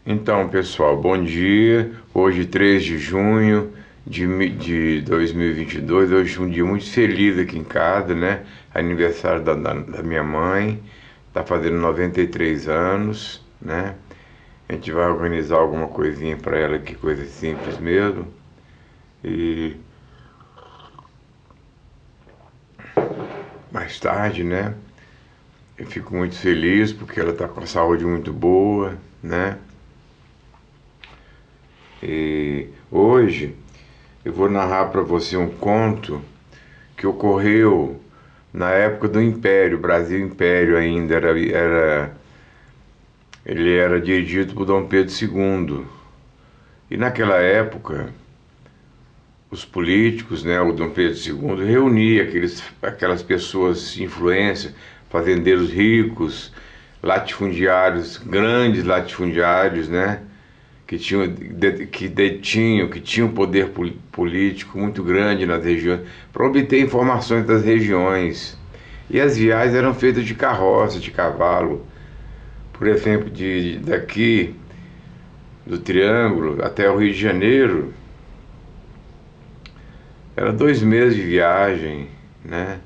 Então, pessoal, bom dia. Hoje, 3 de junho de 2022. Hoje é um dia muito feliz aqui em casa, né? Aniversário da minha mãe. Tá fazendo 93 anos, né? A gente vai organizar alguma coisinha para ela aqui, coisa simples mesmo. E mais tarde, né? Eu fico muito feliz porque ela tá com a saúde muito boa, né? E hoje eu vou narrar para você um conto que ocorreu na época do Império, Brasil Império ainda, ele era dirigido por Dom Pedro II. E naquela época, os políticos, né, o Dom Pedro II, reunia aquelas pessoas de influência, fazendeiros ricos, latifundiários, grandes latifundiários, né, que tinham poder político muito grande nas regiões, para obter informações das regiões. E as viagens eram feitas de carroça, de cavalo. Por exemplo, daqui do Triângulo até o Rio de Janeiro, era 2 meses de viagem, né?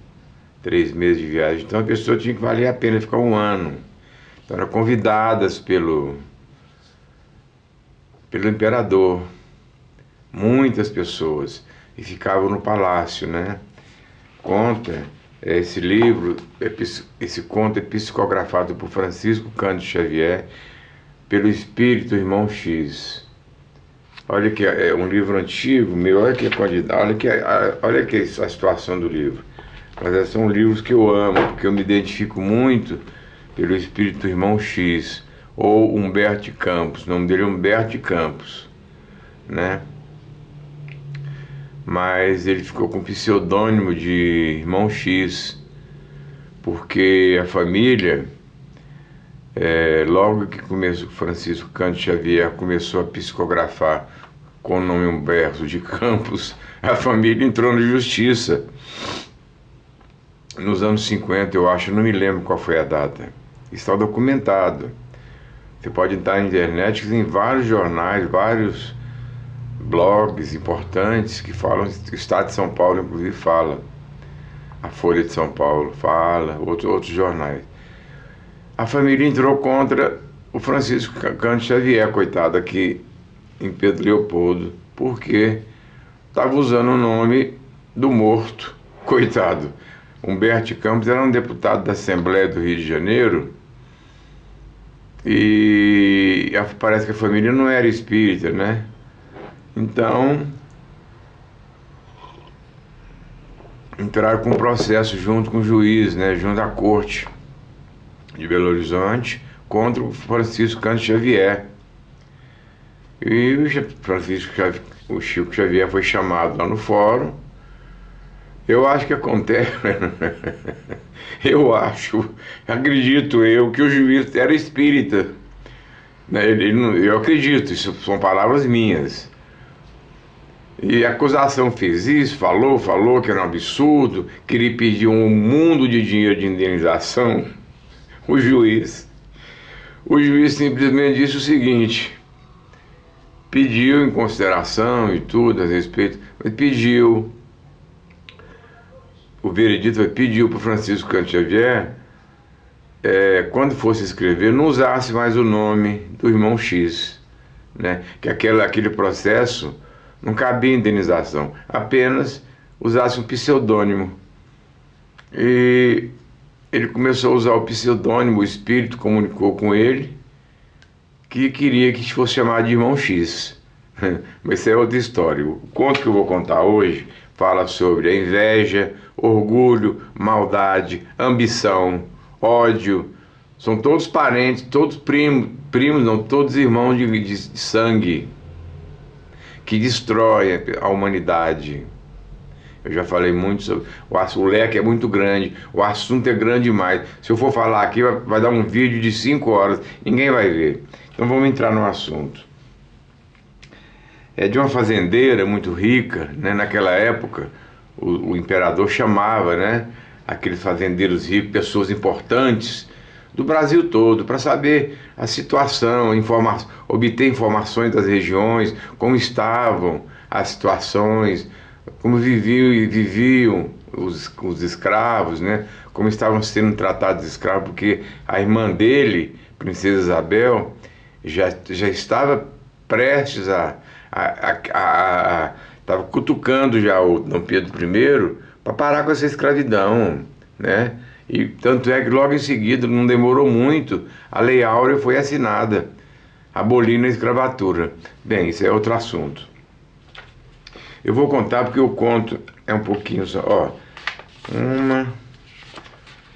3 meses de viagem. Então a pessoa tinha que valer a pena ficar um ano. Então eram convidadas pelo imperador, muitas pessoas, e ficavam no palácio, né? Conta, esse livro, esse conto é psicografado por Francisco Cândido Xavier, pelo espírito Irmão X. Olha que é um livro antigo, meu, olha que a quantidade, olha que a situação do livro. Mas são livros que eu amo, porque eu me identifico muito pelo espírito Irmão X, ou Humberto de Campos. O nome dele é Humberto de Campos, né? Mas ele ficou com o pseudônimo de Irmão X, porque a família, logo que começou, Francisco Cândido Xavier começou a psicografar com o nome Humberto de Campos, a família entrou na justiça. Nos anos 50, eu acho, não me lembro qual foi a data. Está documentado. Você pode entrar na internet, tem vários jornais, vários blogs importantes que falam, o Estado de São Paulo, inclusive, fala. A Folha de São Paulo fala, outros jornais. A família entrou contra o Francisco Cândido Xavier, coitado, aqui em Pedro Leopoldo, porque estava usando o nome do morto, coitado. Humberto Campos era um deputado da Assembleia do Rio de Janeiro e parece que a família não era espírita, né? Então, entraram com um processo junto com o juiz, né? Junto à corte de Belo Horizonte, contra o Francisco Cândido Xavier. E o Chico Xavier foi chamado lá no fórum. Eu acho que acontece, acredito eu, que o juiz era espírita. Né? Eu acredito, isso são palavras minhas. E a acusação fez isso, falou que era um absurdo, que ele pediu um mundo de dinheiro de indenização. O juiz simplesmente disse o seguinte: pediu em consideração e tudo a respeito, mas pediu. O veredito pediu para o Francisco Cândido Xavier, quando fosse escrever, não usasse mais o nome do Irmão X, né? Que aquele processo não cabia indenização, apenas usasse um pseudônimo. E ele começou a usar o pseudônimo, o espírito comunicou com ele que queria que fosse chamado de Irmão X. Mas isso é outra história. O conto que eu vou contar hoje fala sobre a inveja, orgulho, maldade, ambição, ódio. São todos parentes, todos primos não, todos irmãos de sangue, que destroem a humanidade. Eu já falei muito sobre o leque é muito grande, o assunto é grande demais. Se eu for falar aqui, vai dar um vídeo de 5 horas, ninguém vai ver. Então vamos entrar no assunto. É de uma fazendeira muito rica, né? Naquela época, o imperador chamava, né, aqueles fazendeiros ricos, pessoas importantes, do Brasil todo, para saber a situação, obter informações das regiões, como estavam as situações, como viviam os escravos, né? Como estavam sendo tratados os escravos, porque a irmã dele, Princesa Isabel, já estava prestes estava cutucando já o Dom Pedro I para parar com essa escravidão, né? E tanto é que logo em seguida, não demorou muito, a Lei Áurea foi assinada, abolindo a escravatura. Bem, isso é outro assunto. Eu vou contar porque o conto é um pouquinho só. Ó,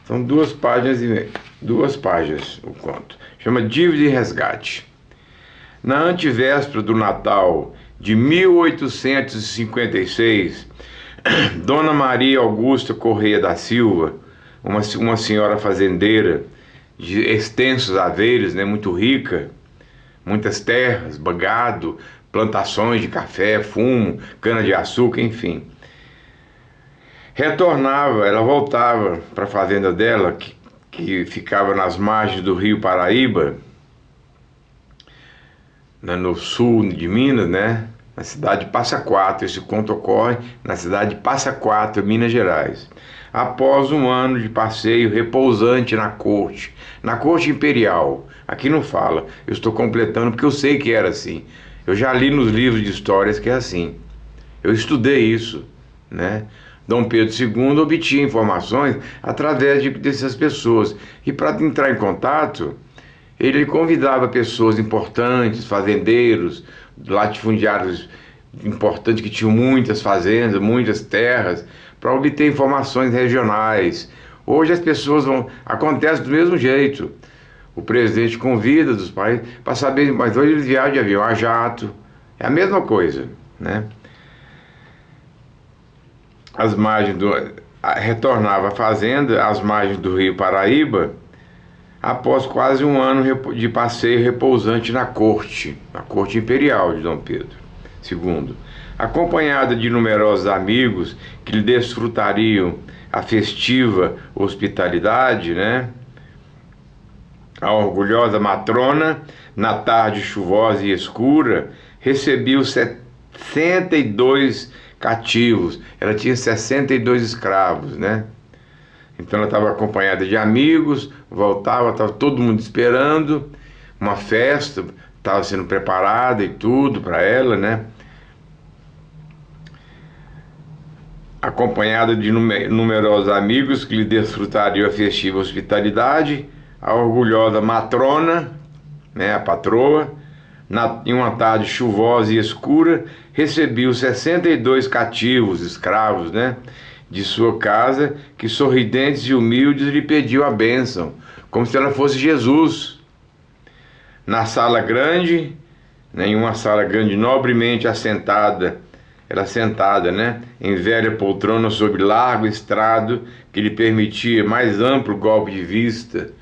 são 2 páginas o conto. Chama Dívida e Resgate. Na antevéspera do Natal de 1856, Dona Maria Augusta Correia da Silva, uma senhora fazendeira de extensos haveres, né, muito rica, muitas terras, gado, plantações de café, fumo, cana-de-açúcar, enfim. Ela voltava para a fazenda dela, que ficava nas margens do rio Paraíba, no sul de Minas, né? Na cidade de Passa Quatro. Esse conto ocorre na cidade de Passa Quatro, Minas Gerais. Após um ano de passeio repousante na corte imperial. Aqui não fala, eu estou completando porque eu sei que era assim. Eu já li nos livros de histórias que é assim. Eu estudei isso, né? Dom Pedro II obtinha informações através dessas pessoas. E para entrar em contato, ele convidava pessoas importantes, fazendeiros, latifundiários importantes que tinham muitas fazendas, muitas terras, para obter informações regionais. Hoje as pessoas acontece do mesmo jeito. O presidente convida dos países para saber, mas hoje eles viajam de avião a jato. É a mesma coisa, né? Retornava à fazenda, às margens do rio Paraíba, após quase um ano de passeio repousante na corte imperial de Dom Pedro II, acompanhada de numerosos amigos que lhe desfrutariam a festiva hospitalidade, né? A orgulhosa matrona, na tarde chuvosa e escura, recebeu 62 cativos. Ela tinha 62 escravos, né? Então ela estava acompanhada de amigos, voltava, estava todo mundo esperando, uma festa, estava sendo preparada e tudo para ela, né? Acompanhada de numerosos amigos que lhe desfrutariam a festiva hospitalidade, a orgulhosa matrona, né, a patroa, em uma tarde chuvosa e escura, recebeu 62 cativos, escravos, né, de sua casa, que sorridentes e humildes lhe pediam a bênção, como se ela fosse Jesus. Na sala grande, né, em uma sala grande nobremente assentada, ela sentada, né, em velha poltrona sobre largo estrado que lhe permitia mais amplo golpe de vista,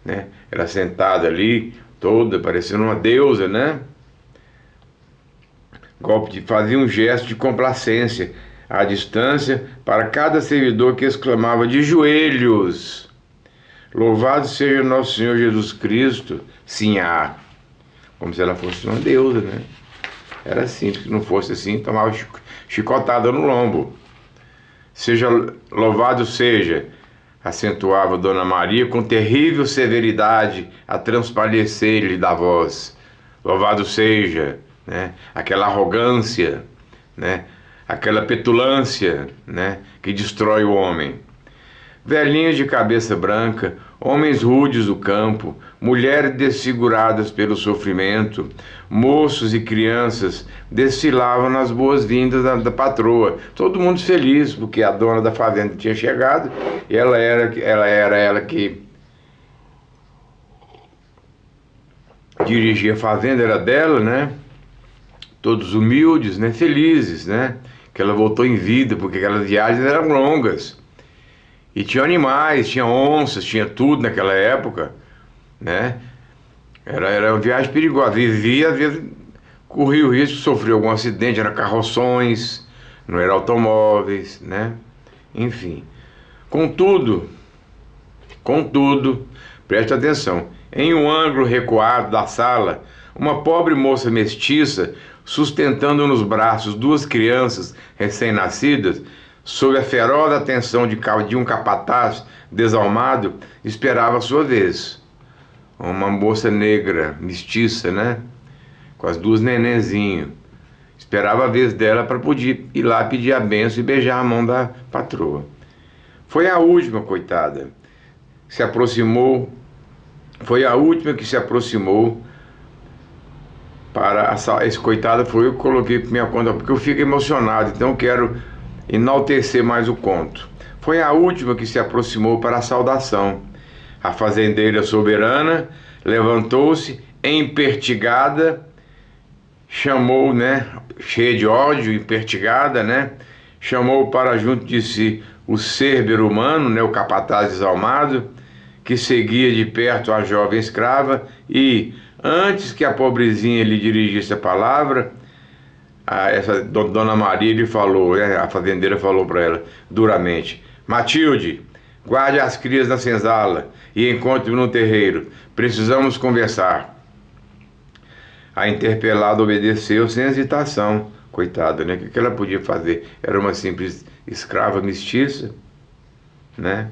né, ela sentada ali, toda parecendo uma deusa, né, fazia um gesto de complacência à distância para cada servidor que exclamava de joelhos: louvado seja nosso Senhor Jesus Cristo, Sinhá. Como se ela fosse uma deusa, né? Era assim, se não fosse assim, tomava chicotada no lombo. Louvado seja, acentuava Dona Maria com terrível severidade a transparecer-lhe da voz. Louvado seja, né? Aquela arrogância, né? Aquela petulância, né, que destrói o homem. Velhinhos de cabeça branca, homens rudes do campo, mulheres desfiguradas pelo sofrimento, moços e crianças desfilavam nas boas-vindas da patroa. Todo mundo feliz, porque a dona da fazenda tinha chegado e ela era que dirigia a fazenda, era dela, né? Todos humildes, né? Felizes, né? Que ela voltou em vida, porque aquelas viagens eram longas. E tinha animais, tinha onças, tinha tudo naquela época, né? Era uma viagem perigosa. Vivia, às vezes, corria o risco de sofrer algum acidente, eram carroções, não eram automóveis, né? Enfim. Contudo, Preste atenção. Em um ângulo recuado da sala, uma pobre moça mestiça, sustentando nos braços duas crianças recém-nascidas, sob a feroz atenção de um capataz desalmado, esperava a sua vez. Uma moça negra, mestiça, né? Com as duas nenenzinhos. Esperava a vez dela para poder ir lá pedir a benção e beijar a mão da patroa. Foi a última, coitada. Se aproximou. Foi a última que se aproximou para esse coitado. Foi eu que coloquei para minha conta, porque eu fico emocionado, então eu quero enaltecer mais o conto. Foi a última que se aproximou para a saudação. A fazendeira soberana levantou-se, empertigada, chamou, né, cheia de ódio, empertigada, né, chamou para junto de si o cérbero humano, né, o capataz desalmado, que seguia de perto a jovem escrava, e, antes que a pobrezinha lhe dirigisse a palavra, essa Dona Maria lhe falou, né, a fazendeira falou para ela, duramente: Matilde, guarde as crias na senzala e encontre-me no terreiro. Precisamos conversar. A interpelada obedeceu sem hesitação. Coitada, né? O que ela podia fazer? Era uma simples escrava mestiça, né?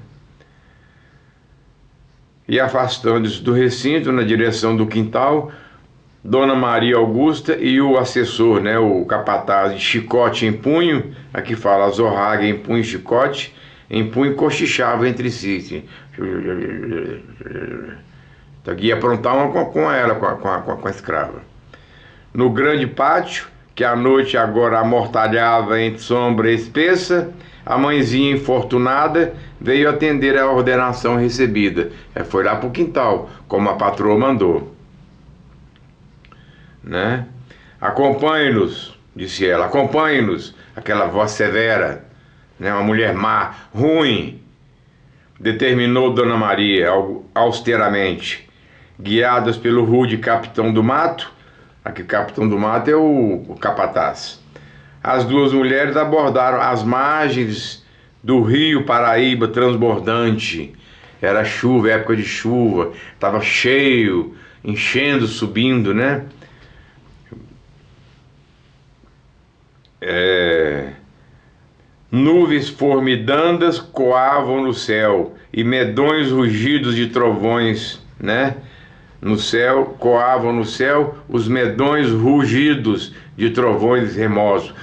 E afastando-se do recinto, na direção do quintal, Dona Maria Augusta e o assessor, né? O capataz de chicote em punho, aqui fala zorraga em punho e chicote, em punho, cochichavam entre si. Assim. Então, ia aprontar uma com ela, com a escrava. No grande pátio, que a noite agora amortalhava entre sombra espessa, a mãezinha infortunada veio atender a ordenação recebida. Foi lá para o quintal, como a patroa mandou. Né? Acompanhe-nos, disse ela, acompanhe-nos, aquela voz severa, né? Uma mulher má, ruim, determinou Dona Maria austeramente. Guiadas pelo rude capitão do mato, aqui capitão do mato é o capataz, as duas mulheres abordaram as margens do rio Paraíba transbordante. Era chuva, época de chuva, estava cheio, enchendo, subindo, né? Nuvens formidandas coavam no céu e medonhos rugidos de trovões, né? No céu, coavam no céu os medonhos rugidos de trovões remosos.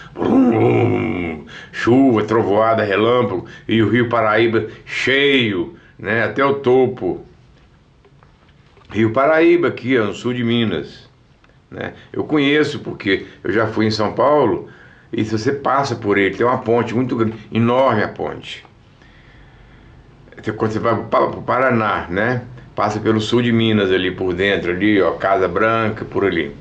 Chuva, trovoada, relâmpago, e o rio Paraíba cheio, né? Até o topo. Rio Paraíba, aqui, ó, no sul de Minas, né? Eu conheço porque eu já fui em São Paulo. E se você passa por ele, tem uma ponte muito grande, enorme a ponte. Quando você vai para o Paraná, né? Passa pelo sul de Minas ali por dentro, ali, ó, Casa Branca, por ali.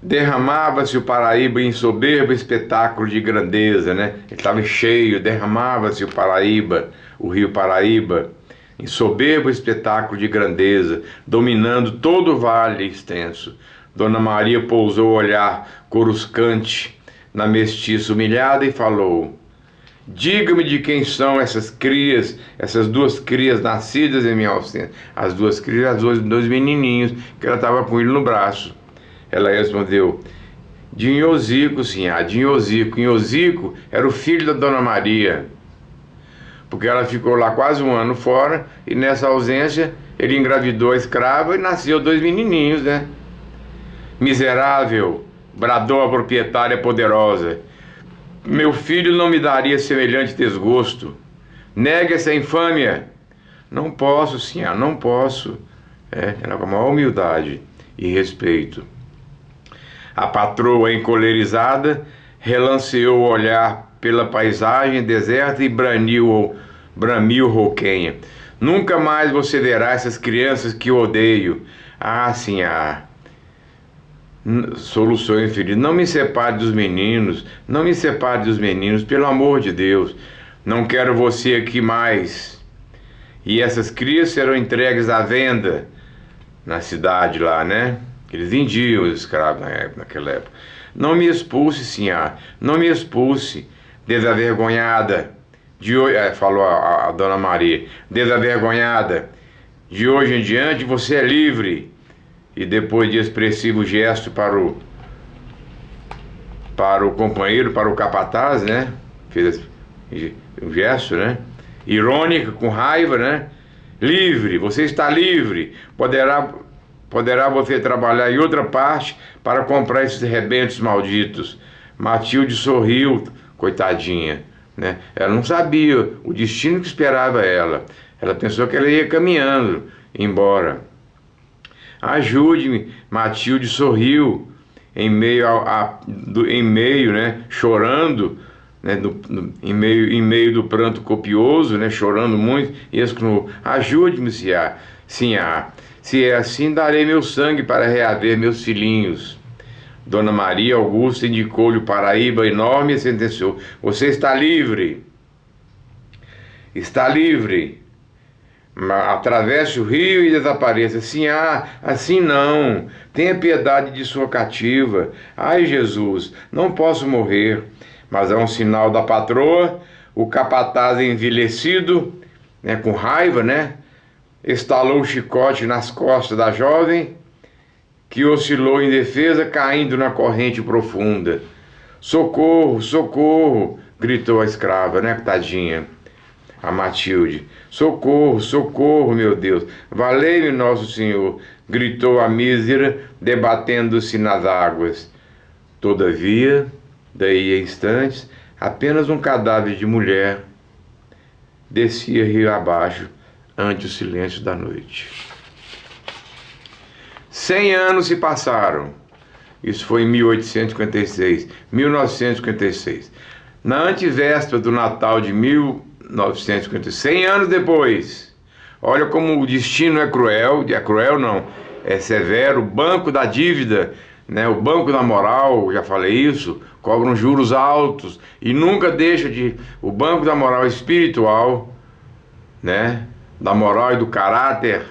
Derramava-se o Paraíba em soberbo espetáculo de grandeza, né? Ele estava cheio, derramava-se o Paraíba, o rio Paraíba, em soberbo espetáculo de grandeza, dominando todo o vale extenso. Dona Maria pousou o olhar coruscante na mestiça humilhada e falou: diga-me de quem são essas crias, essas duas crias nascidas em minha ausência. As duas crias, os dois menininhos, que ela estava com ele no braço. Ela respondeu: de Inhozico, sinhá, de Inhozico. Inhozico era o filho da Dona Maria, porque ela ficou lá quase um ano fora, e nessa ausência ele engravidou a escrava e nasceu dois menininhos, né? Miserável, bradou a proprietária poderosa, meu filho não me daria semelhante desgosto. Negue essa infâmia. Não posso, senhora, não posso. Ela com a maior humildade e respeito. A patroa, encolerizada, relanceou o olhar pela paisagem deserta e bramiu rouquenha: nunca mais você verá essas crianças que odeio. Ah, sim, soluçou infeliz. Não me separe dos meninos, não me separe dos meninos, pelo amor de Deus. Não quero você aqui mais. E essas crias serão entregues à venda na cidade lá, né? Eles vendiam os escravos naquela época. Não me expulse, senhor, não me expulse. desavergonhada, falou a Dona Maria, desavergonhada, de hoje em diante você é livre. E depois de expressivo gesto para o companheiro, para o capataz, né? Fez um gesto, né? Irônica, com raiva, né? Livre, você está livre. Poderá você trabalhar em outra parte para comprar esses rebentos malditos. Matilde sorriu, coitadinha, né? Ela não sabia o destino que esperava ela. Ela pensou que ela ia caminhando embora. Ajude-me, Matilde sorriu em meio, né, chorando, né, em meio do pranto copioso, né, chorando muito, e exclamou: ajude-me, Sinhá. Se é assim, darei meu sangue para reaver meus filhinhos. Dona Maria Augusta indicou-lhe o Paraíba enorme e sentenciou: você está livre. Está livre. Atravesse o rio e desapareça. Assim não. Tenha piedade de sua cativa. Ai, Jesus, não posso morrer. Mas é um sinal da patroa. O capataz envelhecido, né, com raiva, né, estalou o chicote nas costas da jovem, que oscilou indefesa, caindo na corrente profunda. Socorro, socorro, gritou a escrava, né, tadinha, a Matilde. Socorro, socorro, meu Deus, valei-me nosso Senhor, gritou a mísera, debatendo-se nas águas. Todavia, daí a instantes, apenas um cadáver de mulher descia rio abaixo ante o silêncio da noite. 100 anos se passaram. Isso foi em 1856, 1956. Na antevéspera do Natal de 1956, 100 anos depois, olha como o destino é cruel não, é severo. O banco da dívida, né, o banco da moral, já falei isso, cobram juros altos e nunca deixa de... O banco da moral espiritual, né, da moral e do caráter,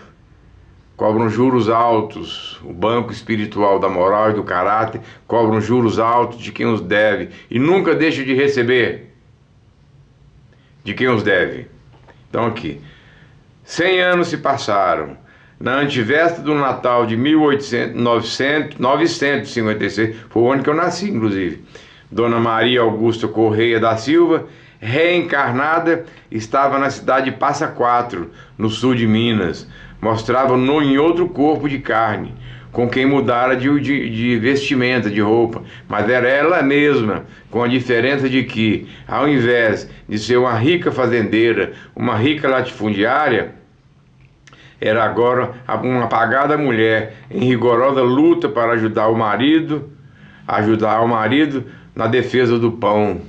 cobram juros altos. O banco espiritual da moral e do caráter cobram juros altos de quem os deve e nunca deixa de receber de quem os deve. Então aqui, 100 anos se passaram. Na antevéspera do Natal de 956, foi o ano que eu nasci, inclusive, Dona Maria Augusta Correia da Silva, reencarnada, estava na cidade de Passa Quatro, no sul de Minas. Mostrava-no em outro corpo de carne, com quem mudara de vestimenta, de roupa, mas era ela mesma, com a diferença de que, ao invés de ser uma rica fazendeira, uma rica latifundiária, era agora uma apagada mulher em rigorosa luta para ajudar o marido na defesa do pão,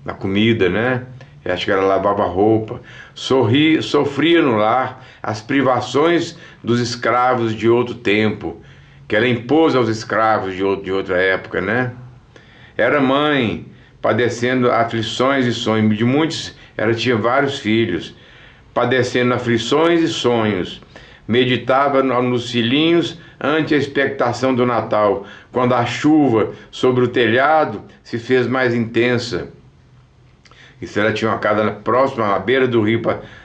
da comida, né? Acho que ela lavava roupa, sofria no lar as privações dos escravos de outro tempo, que ela impôs aos escravos de outra época, né? Era mãe, padecendo aflições e sonhos de muitos. Ela tinha vários filhos, padecendo aflições e sonhos. Meditava nos filhinhos ante a expectação do Natal, quando a chuva sobre o telhado se fez mais intensa. Isso, ela tinha uma casa próxima, à beira do rio,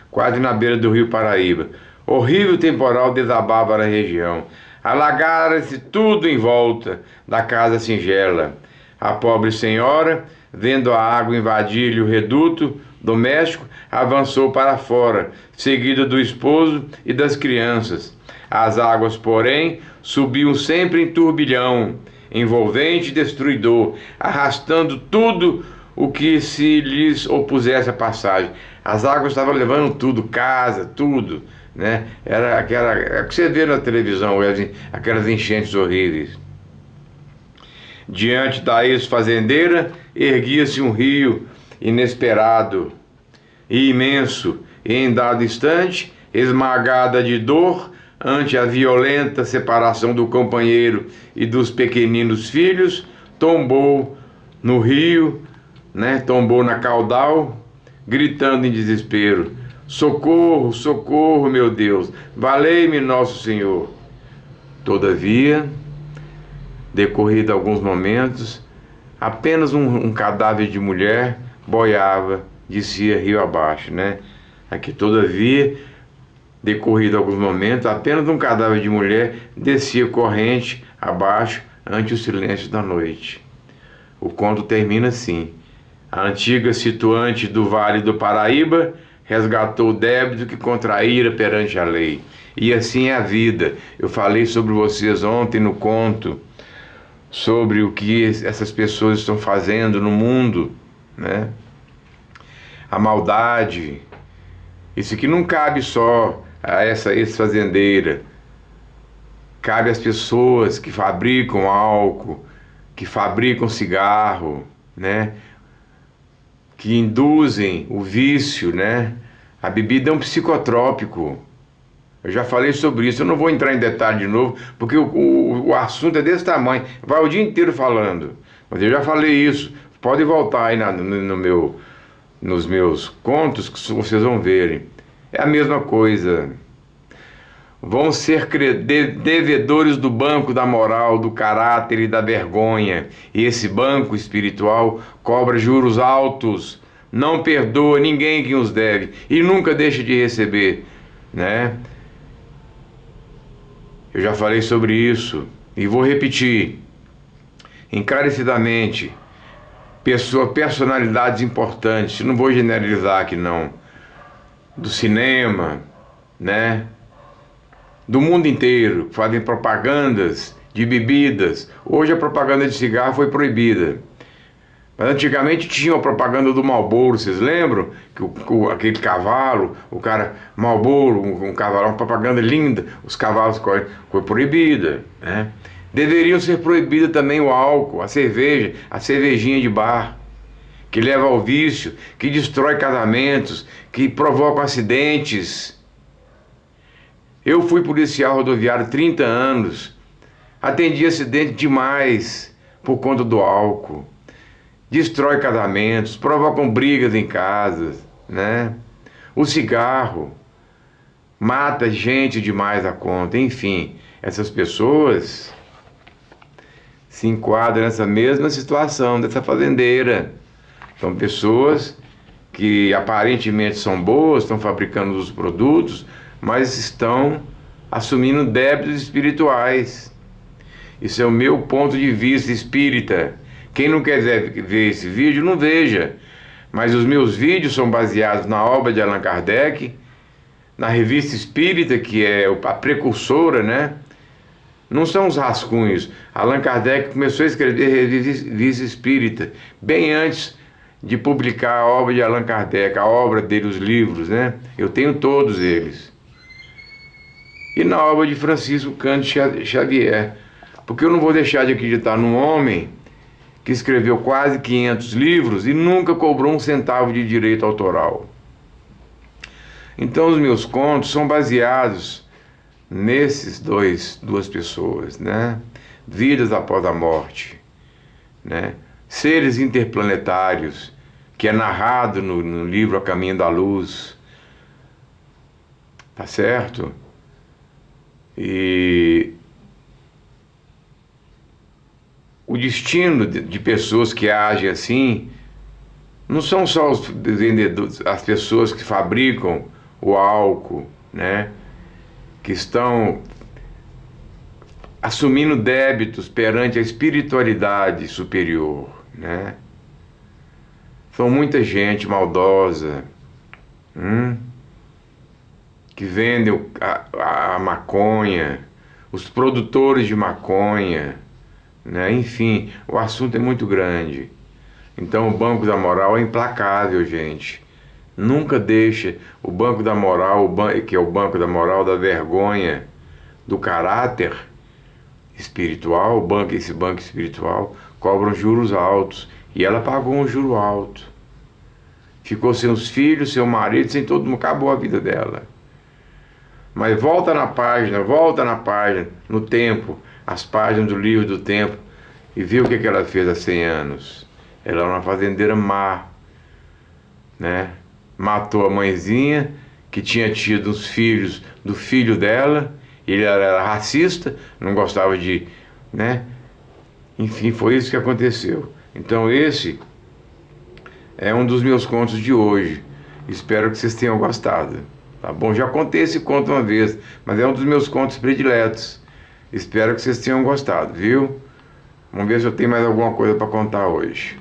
quase na beira do rio Paraíba. Horrível temporal desabava na região. Alagara-se tudo em volta da casa singela. A pobre senhora, vendo a água invadir-lhe o reduto doméstico, avançou para fora, seguida do esposo e das crianças. As águas, porém, subiam sempre em turbilhão, envolvente e destruidor, arrastando tudo o que se lhes opusesse à passagem. As águas estavam levando tudo, casa, tudo, né? Era aquela que você vê na televisão, aquelas enchentes horríveis. Diante da ex-fazendeira erguia-se um rio inesperado e imenso, e em dado instante, esmagada de dor ante a violenta separação do companheiro e dos pequeninos filhos, tombou no rio, né? Tombou na caudal, gritando em desespero: socorro, socorro, meu Deus, valei-me nosso Senhor. Todavia, decorrido alguns momentos, apenas um cadáver de mulher, boiava, descia rio abaixo, né? Aqui, todavia, decorrido alguns momentos, apenas um cadáver de mulher descia corrente abaixo ante o silêncio da noite. O conto termina assim: a antiga situante do Vale do Paraíba resgatou o débito que contraíra perante a lei. E assim é a vida. Eu falei sobre vocês ontem no conto, sobre o que essas pessoas estão fazendo no mundo, né? A maldade. Isso aqui não cabe só a essa ex-fazendeira. Cabe às pessoas que fabricam álcool, que fabricam cigarro, né? Que induzem o vício, né? A bebida é um psicotrópico. Eu já falei sobre isso, eu não vou entrar em detalhe de novo, porque o assunto é desse tamanho, vai o dia inteiro falando. Mas eu já falei isso. Pode voltar aí nos meus contos que vocês vão verem. É a mesma coisa. Vão ser devedores do banco da moral, do caráter e da vergonha. E esse banco espiritual cobra juros altos, não perdoa ninguém que os deve e nunca deixa de receber, né? Eu já falei sobre isso e vou repetir encarecidamente. Personalidades importantes, não vou generalizar aqui não, do cinema, né? Do mundo inteiro, fazem propagandas de bebidas. Hoje a propaganda de cigarro foi proibida. Mas antigamente tinha a propaganda do Marlboro, vocês lembram? Que aquele cavalo, o cara, Marlboro, um cavalo, uma propaganda linda, os cavalos correm, foi proibida, né? Deveriam ser proibida também o álcool, a cerveja, a cervejinha de bar, que leva ao vício, que destrói casamentos, que provoca acidentes. Eu fui policial rodoviário 30 anos, atendi acidente demais por conta do álcool. Destrói casamentos, provocam brigas em casas, né? O cigarro mata gente demais a conta. Enfim, essas pessoas se enquadram nessa mesma situação dessa fazendeira. São pessoas que aparentemente são boas, estão fabricando os produtos, mas estão assumindo débitos espirituais. Isso é o meu ponto de vista espírita. Quem não quiser ver esse vídeo, não veja. Mas os meus vídeos são baseados na obra de Allan Kardec, na Revista Espírita, que é a precursora, né? Não são os rascunhos. Allan Kardec começou a escrever Revista Espírita bem antes de publicar a obra de Allan Kardec, a obra dele, os livros, né? Eu tenho todos eles. E na obra de Francisco Cândido Xavier. Porque eu não vou deixar de acreditar num homem que escreveu quase 500 livros e nunca cobrou um centavo de direito autoral. Então os meus contos são baseados nesses duas pessoas, né? Vidas após a morte, né? Seres interplanetários, que é narrado no livro A Caminho da Luz, tá certo? E o destino de pessoas que agem assim não são só os vendedores, as pessoas que fabricam o álcool, né? Que estão assumindo débitos perante a espiritualidade superior, né? São muita gente maldosa, que vendem a maconha, os produtores de maconha, né? Enfim, o assunto é muito grande. Então o Banco da Moral é implacável, gente. Nunca deixa o Banco da Moral, que é o Banco da Moral da vergonha, do caráter espiritual, esse banco espiritual, cobram juros altos. E ela pagou um juro alto. Ficou sem os filhos, sem o marido, sem todo mundo, acabou a vida dela. Mas volta na página, no tempo, as páginas do livro do tempo, e vê o que ela fez há 100 anos. Ela era uma fazendeira má, né? Matou a mãezinha, que tinha tido os filhos do filho dela, ele era racista, não gostava de, né? Enfim, foi isso que aconteceu. Então esse É um dos meus contos de hoje. Espero que vocês tenham gostado. Tá bom? Já contei esse conto uma vez, mas é um dos meus contos prediletos. Espero que vocês tenham gostado, viu? Vamos ver se eu tenho mais alguma coisa para contar hoje.